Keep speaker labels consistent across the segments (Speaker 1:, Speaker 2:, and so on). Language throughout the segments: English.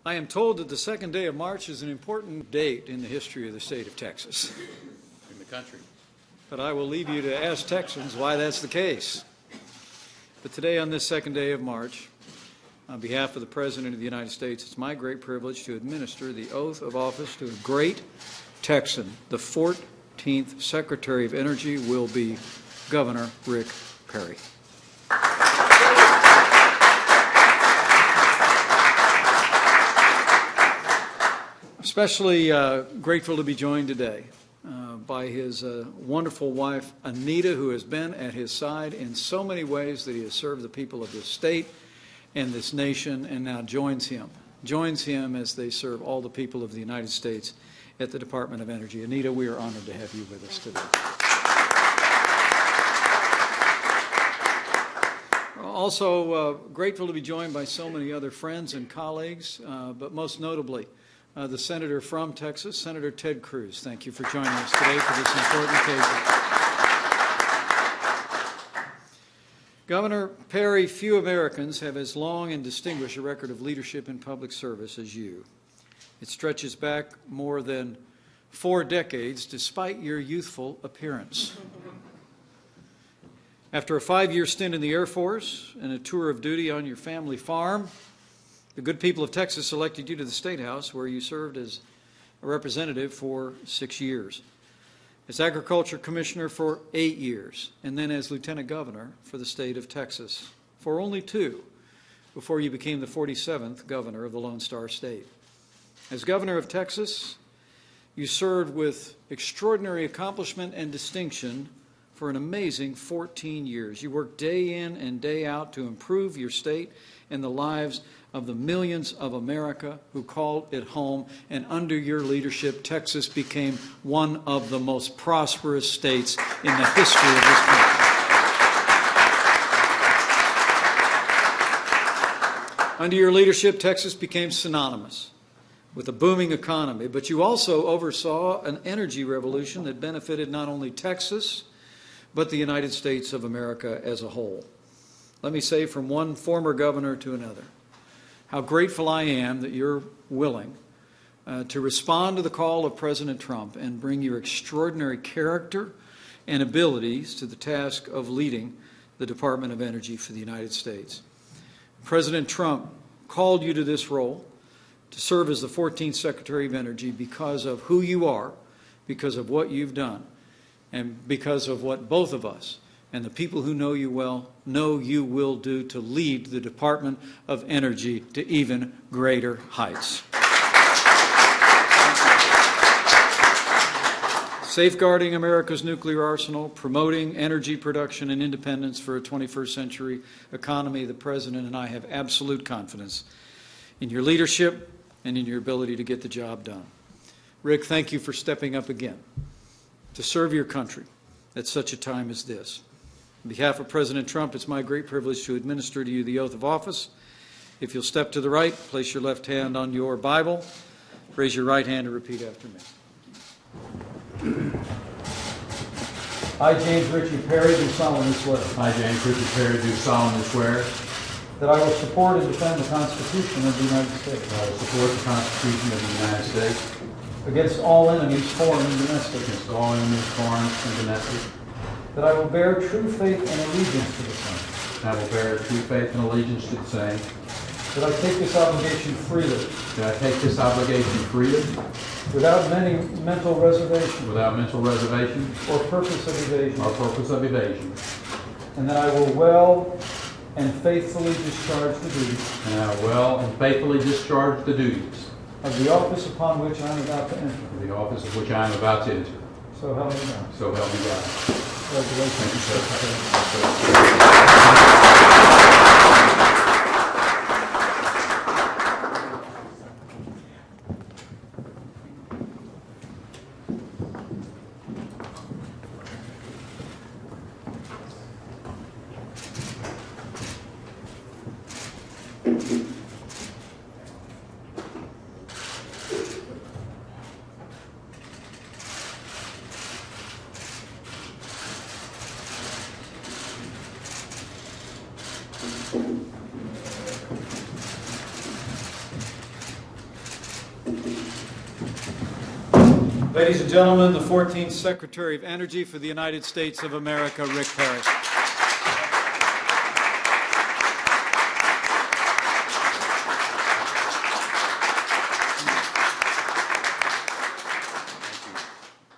Speaker 1: I am told that the second day of March is an important date in the history of the state of Texas.
Speaker 2: In the country.
Speaker 1: But I will leave you to ask Texans why that's the case. But today, on this second day of March, on behalf of the President of the United States, it's my great privilege to administer the oath of office to a great Texan. The 14th Secretary of Energy will be Governor Rick Perry. Especially grateful to be joined today by his wonderful wife, Anita, who has been at his side in so many ways that he has served the people of this state and this nation, and now joins him as they serve all the people of the United States at the Department of Energy. Anita, we are honored to have you with us today. Also grateful to be joined by so many other friends and colleagues, but most notably, the Senator from Texas, Senator Ted Cruz. Thank you for joining us today for this important occasion. Governor Perry, few Americans have as long and distinguished a record of leadership in public service as you. It stretches back more than 4 decades, despite your youthful appearance. After a 5-year stint in the Air Force and a tour of duty on your family farm, the good people of Texas elected you to the State House, where you served as a representative for 6 years, as Agriculture Commissioner for 8 years, and then as Lieutenant Governor for the state of Texas for only 2, before you became the 47th Governor of the Lone Star State. As Governor of Texas, you served with extraordinary accomplishment and distinction for an amazing 14 years. You worked day in and day out to improve your state and the lives of the millions of America who call it home, and under your leadership, Texas became one of the most prosperous states in the history of this country. Under your leadership, Texas became synonymous with a booming economy, but you also oversaw an energy revolution that benefited not only Texas, but the United States of America as a whole. Let me say from one former governor to another, how grateful I am that you're willing to respond to the call of President Trump and bring your extraordinary character and abilities to the task of leading the Department of Energy for the United States. President Trump called you to this role to serve as the 14th Secretary of Energy because of who you are, because of what you've done, and because of what both of us and the people who know you well know you will do to lead the Department of Energy to even greater heights. Safeguarding America's nuclear arsenal, promoting energy production and independence for a 21st century economy, the President and I have absolute confidence in your leadership and in your ability to get the job done. Rick, thank you for stepping up again to serve your country at such a time as this. On behalf of President Trump, it's my great privilege to administer to you the oath of office. If you'll step to the right, place your left hand on your Bible, raise your right hand and repeat after me. I, James Richard Perry, do solemnly swear.
Speaker 3: I, James Richard Perry, do solemnly swear
Speaker 1: that I will support and defend the Constitution of the United States.
Speaker 3: that I will support the Constitution of the United States
Speaker 1: Against all enemies, foreign and domestic.
Speaker 3: against all enemies, foreign and domestic.
Speaker 1: That I will bear true faith and allegiance to the same.
Speaker 3: I will bear true faith and allegiance to the same.
Speaker 1: That I take this obligation freely,
Speaker 3: That I take this obligation freely,
Speaker 1: without any mental reservation
Speaker 3: without mental reservation
Speaker 1: or purpose of evasion.
Speaker 3: or purpose of evasion.
Speaker 1: And that I will well and faithfully discharge the duties
Speaker 3: And I will well and faithfully discharge the duties
Speaker 1: of the office upon which I am about to enter.
Speaker 3: of the office of which I am about to enter.
Speaker 1: So help me God.
Speaker 3: So help me God.
Speaker 1: Congratulations.
Speaker 3: Thank you, sir.
Speaker 1: Ladies and gentlemen, the 14th Secretary of Energy for the United States of America, Rick Perry.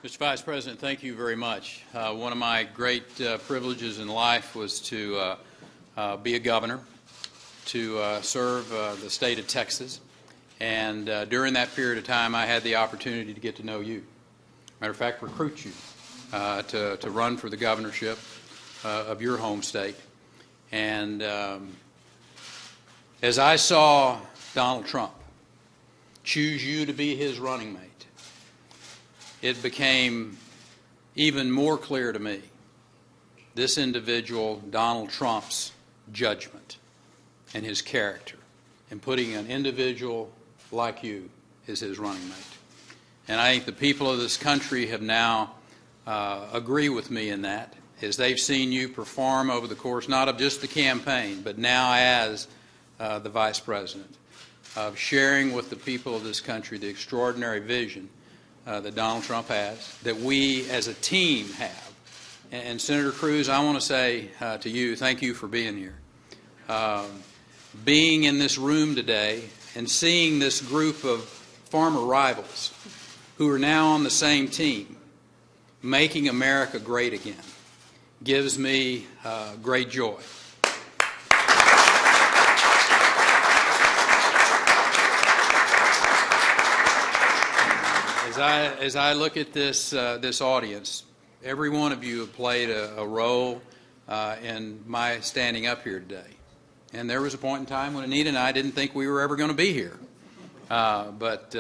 Speaker 2: Mr. Vice President, thank you very much. One of my great privileges in life was to be a governor, to serve the state of Texas, and during that period of time I had the opportunity to get to know you. Matter of fact, recruit you to run for the governorship of your home state. And as I saw Donald Trump choose you to be his running mate, it became even more clear to me this individual, Donald Trump's judgment and his character in putting an individual like you as his running mate. And I think the people of this country have now agree with me in that, as they've seen you perform over the course not of just the campaign, but now as the Vice President, of sharing with the people of this country the extraordinary vision that Donald Trump has, that we as a team have. And Senator Cruz, I want to say to you, thank you for being here. Being in this room today and seeing this group of former rivals who are now on the same team, making America great again, gives me great joy. As I look at this audience, every one of you have played a role in my standing up here today. And there was a point in time when Anita and I didn't think we were ever going to be here. But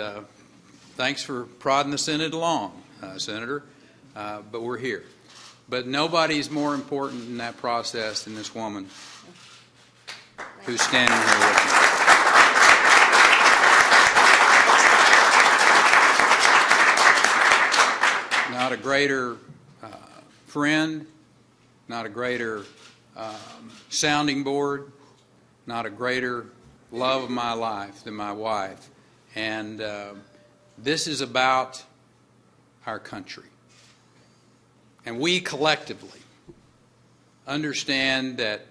Speaker 2: thanks for prodding the Senate along, Senator. But we're here. But nobody's more important in that process than this woman who's standing here with me. Not a greater friend, not a greater sounding board, not a greater love of my life than my wife. And this is about our country. And we collectively understand that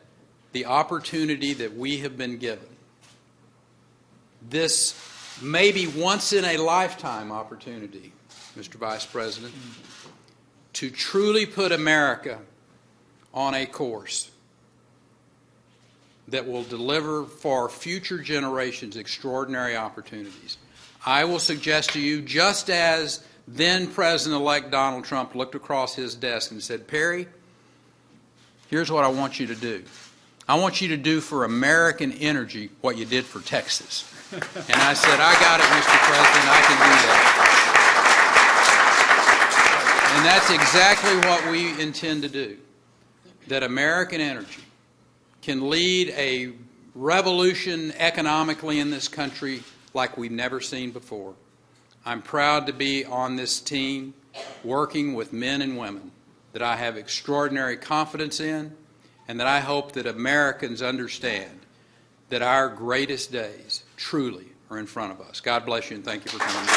Speaker 2: the opportunity that we have been given, this maybe once in a lifetime opportunity, Mr. Vice President, to truly put America on a course that will deliver for future generations extraordinary opportunities. I will suggest to you, just as then President-elect Donald Trump looked across his desk and said, Perry, here's what I want you to do. I want you to do for American energy what you did for Texas. And I said, I got it, Mr. President, I can do that. And that's exactly what we intend to do, that American energy can lead a revolution economically in this country like we've never seen before. I'm proud to be on this team working with men and women that I have extraordinary confidence in, and that I hope that Americans understand that our greatest days truly are in front of us. God bless you, and thank you for coming.